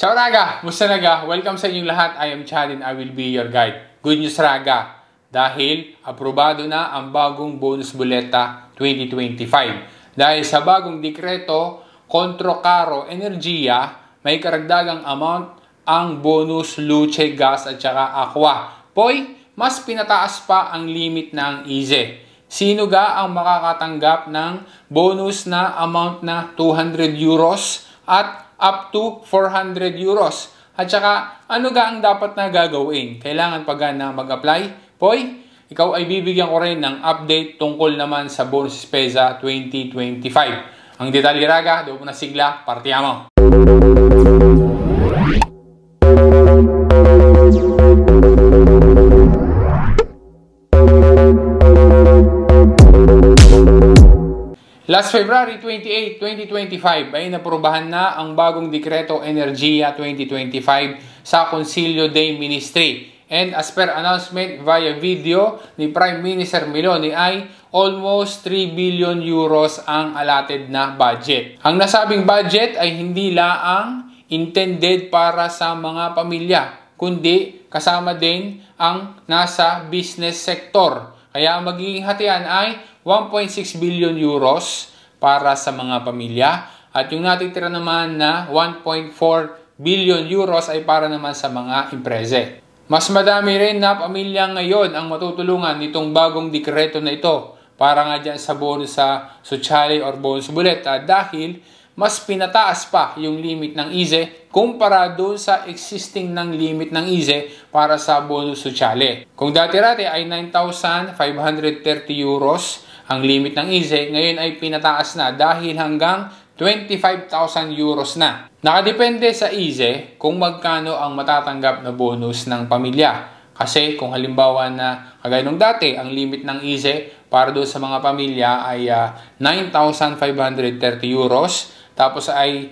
Ciao Raga! Musta naga? Welcome sa inyong lahat. I am Chad and I will be your guide. Good news Raga! Dahil aprobado na ang bagong bonus buleta 2025. Dahil sa bagong dekreto, Kontro Caro Energia, may karagdagang amount ang bonus Luce Gas at saka Aqua. Poy, mas pinataas pa ang limit ng IZE. Sino ga ang makakatanggap ng bonus na amount na 200 euros at up to 400 euros. At saka, ano ga ang dapat na gagawin? Kailangan pa na mag-apply? Poy, ikaw ay bibigyan ko rin ng update tungkol naman sa Bonus Spesa 2025. Ang detalye Raga, doon po na sigla, partiamo! Last February 28, 2025 ay naprobahan na ang bagong Dekreto Energia 2025 sa Consilio dei Ministri. And as per announcement via video ni Prime Minister Meloni ay almost 3 billion euros ang allotted na budget. Ang nasabing budget ay hindi laang intended para sa mga pamilya, kundi kasama din ang nasa business sector. Kaya ang magiging hatian ay 1.6 billion euros para sa mga pamilya at yung natitira naman na 1.4 billion euros ay para naman sa mga emprese. Mas madami rin na pamilya ngayon ang matutulungan nitong bagong dekreto na ito para nga dyan sa bonus sa sosyale or bonus buleta dahil mas pinataas pa yung limit ng IZE kumpara doon sa existing ng limit ng IZE para sa bonus sosyale. Kung dati-rati ay 9,530 euros ang limit ng IZE, ngayon ay pinataas na dahil hanggang 25,000 euros na. Nakadepende sa IZE kung magkano ang matatanggap na bonus ng pamilya. Kasi kung halimbawa na kagaya nung dati, ang limit ng IZE para doon sa mga pamilya ay 9,530 euros. Tapos ay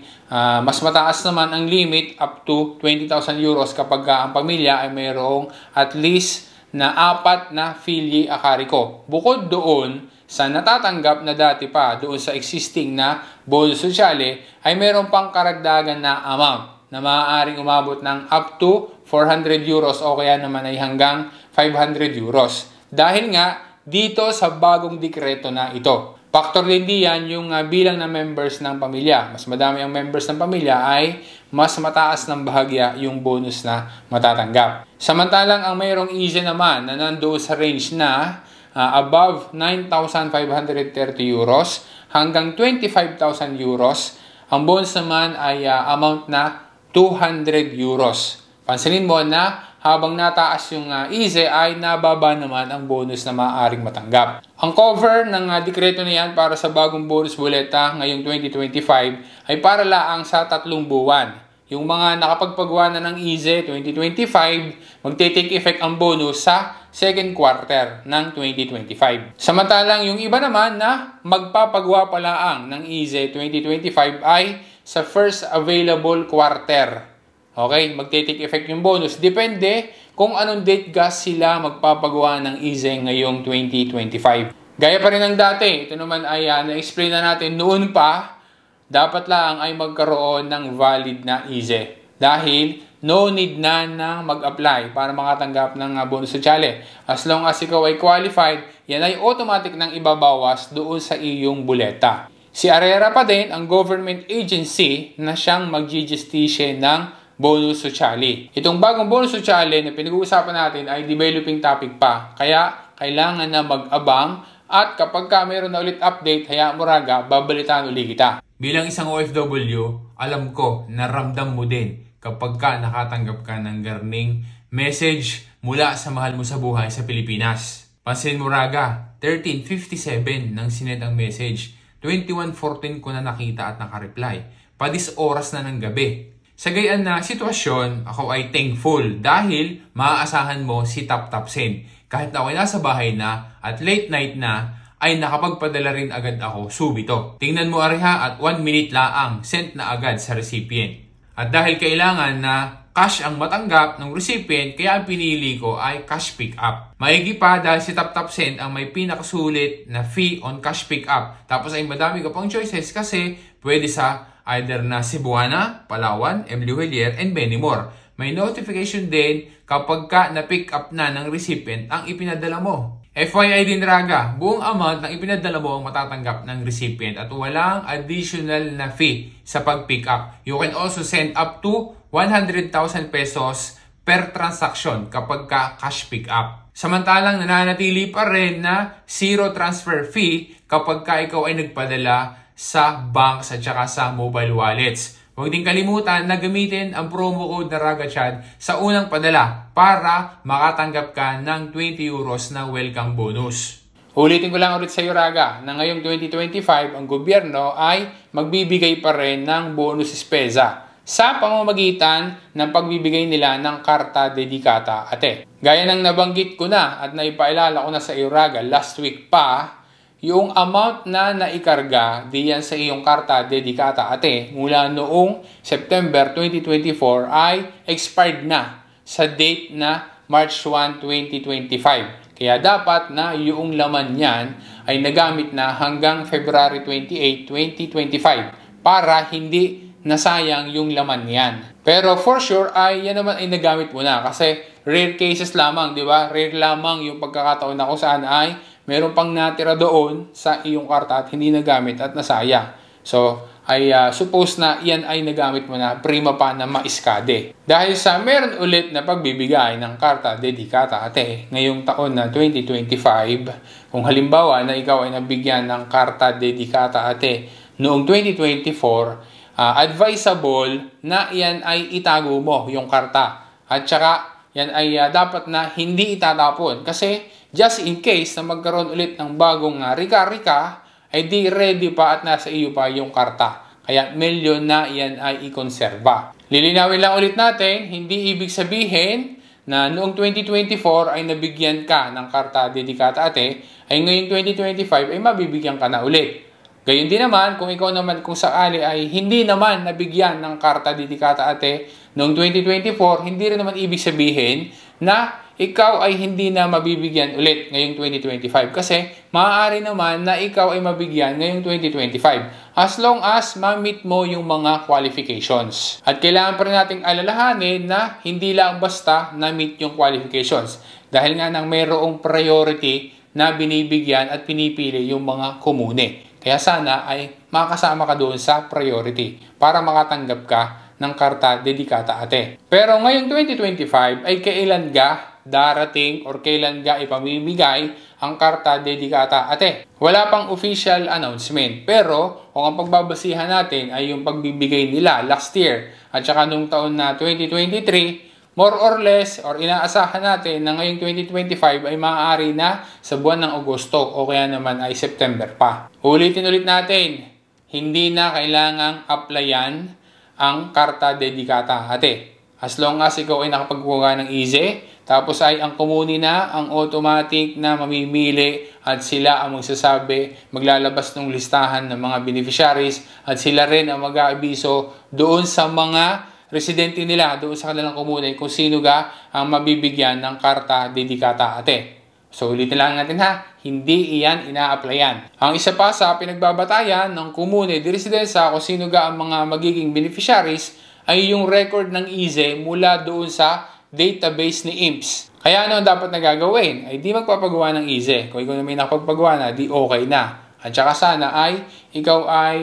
mas mataas naman ang limit up to 20,000 euros kapag ang pamilya ay mayroong at least na 4 na fili akariko. Bukod doon, sa natatanggap na dati pa doon sa existing na bonus sosyale ay mayroon pang karagdagan na amount na maaaring umabot ng up to 400 euros o kaya naman ay hanggang 500 euros. Dahil nga dito sa bagong dekreto na ito. Factor din diyan yung bilang ng members ng pamilya. Mas madami ang members ng pamilya ay mas mataas ng bahagya yung bonus na matatanggap. Samantalang ang mayroong IZE naman na nandoon sa range na above 9,530 euros hanggang 25,000 euros. Ang bonus naman ay amount na 200 euros. Pansinin mo na habang nataas yung IZE ay nababa naman ang bonus na maaaring matanggap. Ang cover ng dekreto na yan para sa bagong bonus buleta ngayong 2025 ay para laang sa 3 buwan. Yung mga nakapagpagawa na ng IZE 2025, magte-take effect ang bonus sa second quarter ng 2025. Samantalang yung iba naman na magpapagawa pa laang ng IZE 2025 ay sa first available quarter. Okay, magte-take effect yung bonus. Depende kung anong date gas sila magpapagawa ng IZE ngayong 2025. Gaya pa rin ng dati, ito naman ay na-explain na natin noon pa, dapat lang ay magkaroon ng valid na IZE. Dahil no need na mag-apply para makatanggap ng bonus sosyale. As long as ikaw ay qualified, yan ay automatic nang ibabawas doon sa iyong buleta. Si ARERA pa din ang government agency na siyang mag-justisya ng bonus sosyale. Itong bagong bonus sosyale na pinag-uusapan natin ay developing topic pa. Kaya kailangan na mag-abang at kapag mayroon na ulit update, hayaan mo Raga, babalitaan ulit kita. Bilang isang OFW, alam ko, naramdam mo din kapag nakatanggap ka ng garning message mula sa mahal mo sa buhay sa Pilipinas. Pansin mo Raga, 13:57 nang sinend ang message. 21:14 ko na nakita at nakareply. Padis oras na ng gabi. Sa gayaan na sitwasyon, ako ay thankful dahil maaasahan mo si Tap Tap Send. Kahit ako'y nasa bahay na at late night na, ay nakapagpadala rin agad ako subito. Tingnan mo areha at 1 minute laang sent na agad sa recipient. At dahil kailangan na cash ang matanggap ng recipient, kaya ang pinili ko ay cash pick up. Maigi pa dahil si Tap Tap Send ang may pinakasulit na fee on cash pick up. Tapos ay madami ka pang choices kasi pwede sa either na Cebuana, Palawan, Emilio-Helier, and many more. May notification din kapag ka na-pick up na ng recipient ang ipinadala mo. FYI din Raga, buong amount ng ipinadala mo ang matatanggap ng recipient at walang additional na fee sa pag-pick up. You can also send up to 100,000 pesos per transaction kapag ka cash pick up. Samantalang nananatili pa rin na zero transfer fee kapag ka ikaw ay nagpadala sa banks at saka sa mobile wallets. Huwag din kalimutan na gamitin ang promo code na RagaChad sa unang padala para makatanggap ka ng 20 euros na welcome bonus. Ulitin ko lang ulit sa iyo Raga na ngayong 2025 ang gobyerno ay magbibigay pa rin ng bonus spesa sa pamamagitan ng pagbibigay nila ng Karta Dedicata Ate. Gaya ng nabanggit ko na at naipaalala ko na sa iyo Raga last week pa, yung amount na naikarga diyan sa iyong Karta Dedicata Ate mula noong September 2024 ay expired na sa date na March 1, 2025. Kaya dapat na yung laman niyan ay nagamit na hanggang February 28, 2025 para hindi nasayang yung laman niyan. Pero for sure ay yan naman ay nagamit mo na kasi rare cases lamang, di ba? Rare lamang yung pagkakataon na kung saan ay meron pang natira doon sa iyong karta at hindi nagamit at nasaya. So, ay suppose na yan ay nagamit mo na prima pa na maiskade. Dahil sa meron ulit na pagbibigay ng Karta Dedicata Ate ngayong taon na 2025, kung halimbawa na ikaw ay nabigyan ng Karta Dedicata Ate noong 2024, advisable na yan ay itago mo yung karta. At saka yan ay dapat na hindi itatapon kasi just in case na magkaroon ulit ng bagong rika-rika, ay di ready pa at nasa iyo pa yung karta. Kaya milyon na yan ay ikonserba. Lilinawin lang ulit natin, hindi ibig sabihin na noong 2024 ay nabigyan ka ng Karta Dedicata Ate, ay ngayong 2025 ay mabibigyan ka na ulit. Gayun din naman, kung ikaw naman kung sakali ay hindi naman nabigyan ng Karta Dedicata Ate noong 2024, hindi rin naman ibig sabihin na ikaw ay hindi na mabibigyan ulit ngayong 2025 kasi maaari naman na ikaw ay mabigyan ngayong 2025 as long as ma-meet mo yung mga qualifications. At kailangan pa rin nating alalahanin na hindi lang basta na-meet yung qualifications dahil nga nang mayroong priority na binibigyan at pinipili yung mga komune. Kaya sana ay makasama ka doon sa priority para makatanggap ka ng Karta Dedicata Ate. Pero ngayong 2025 ay kailan ka darating or kailan ka ipamimigay ang Karta Dedicata Ate? Wala pang official announcement. Pero kung ang pagbabasihan natin ay yung pagbibigay nila last year at saka nung taon na 2023, more or less or inaasahan natin na ngayong 2025 ay maaari na sa buwan ng Agosto o kaya naman ay September pa. Ulitin ulit natin, hindi na kailangang applyan ang Karta Dedicata Ate. As long as ikaw ay nakapagkuha ng easy, tapos ay ang komune na ang automatic na mamimili at sila ang magsasabi, maglalabas ng listahan ng mga beneficiaries at sila rin ang mag-aabiso doon sa mga residente nila, doon sa kanilang komune kung sino ga ang mabibigyan ng Karta Dedicata Ate. So ulitin lang natin ha, hindi iyan ina-applyan. Ang isa pa sa pinagbabatayan ng komune di residensa kung sino ga ang mga magiging beneficiaries ay yung record ng IZE mula doon sa database ni IMPS. Kaya ano ang dapat na gagawin? Ay di magpapagawa ng IZE. Kung ikaw na may nakapagpagawa na, di okay na. At saka sana ay ikaw ay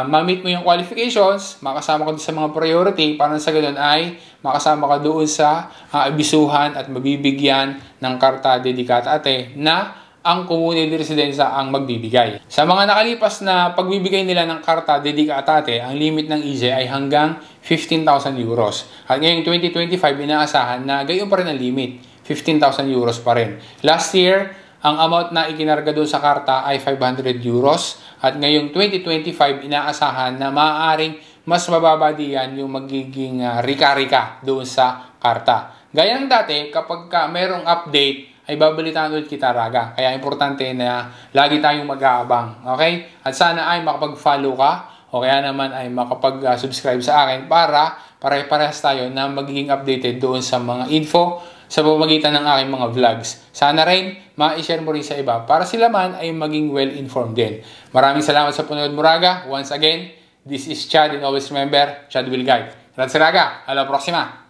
ma-meet mo yung qualifications, makasama ka doon sa mga priority, para sa ganun ay makasama ka doon sa abisuhan at mabibigyan ng Karta Dedicata Ate na ang komune di residensa ang magbibigay. Sa mga nakalipas na pagbibigay nila ng Karta Dedicata Ate, ang limit ng IZE ay hanggang 15,000 euros. At ngayong 2025, inaasahan na gayon pa rin ang limit, 15,000 euros pa rin. Last year, ang amount na ikinarga doon sa karta ay 500 euros. At ngayong 2025, inaasahan na maaaring mas mababa diyan yung magiging rika-rika doon sa karta. Gaya ng dati, kapag merong update, ay babalitaan ulit kita Raga. Kaya importante na lagi tayong mag-aabang. Okay? At sana ay makapag-follow ka o kaya naman ay makapag-subscribe sa akin para pare-parehas tayo na magiging updated doon sa mga info sa pamamagitan ng aking mga vlogs. Sana rin ma-share mo rin sa iba para sila man ay maging well-informed din. Maraming salamat sa panonood mo Raga. Once again, This is Chad, and always remember, Chad will guide. Grazie raga, alla prossima!